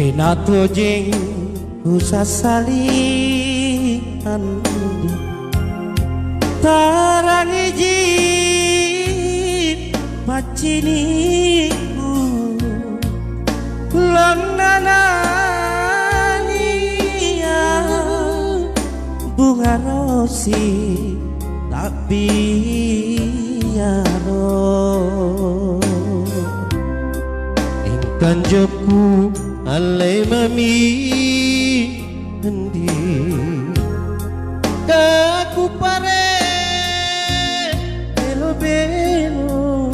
Tenato jeng usasalian tarangi jin paciniku londanania bunga rosi tak biaro ingkang joku alai mami endi kaku pare belo belo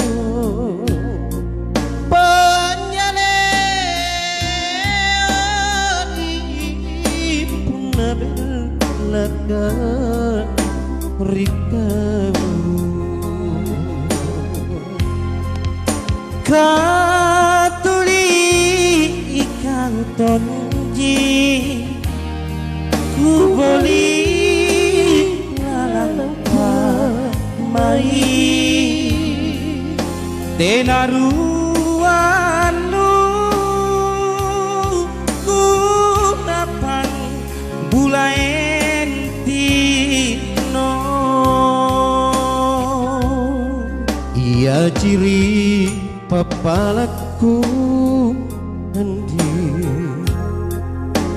panjale ipuna belaga rikamu katuli tonji ku boli lalang mai tenaruanu ku napang bulaen tino iya ciri papalaku endi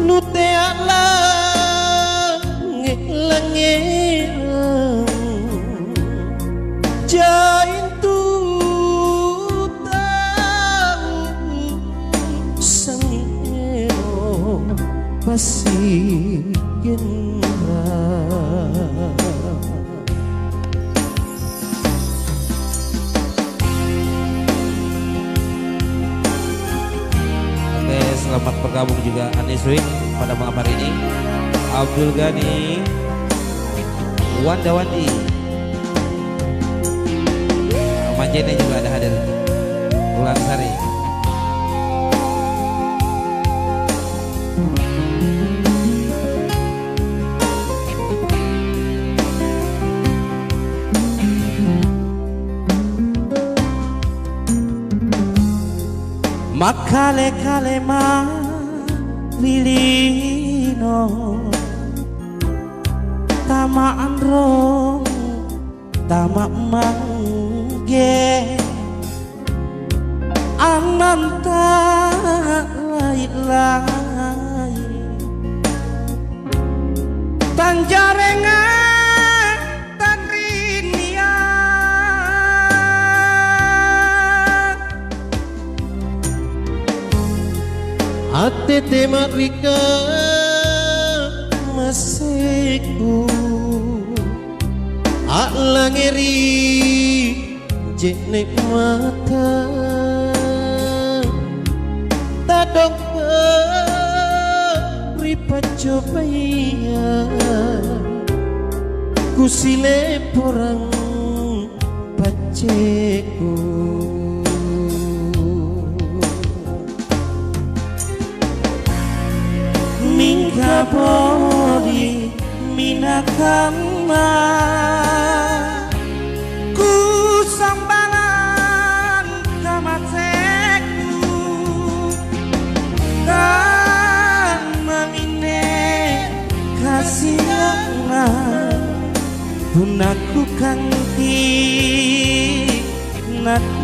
nute ala ngelang-ngelang jain tu tahu sengero pasti selamat bergabung juga Anies Wing pada malam hari ini. Abdul Ghani, Wanda Wandi, Manjene juga ada hadir. Ulan Sari. Makale-kale ma lilino tamaan rong tamak mangge ananta lain-lain tanjarengan ate temat rika masiku alangeri jenek mata tadok ripat cobaya kusile porang paceku mingga bodi minakama ku sambalan kamateku kan mamine kasihana punaku kanti nak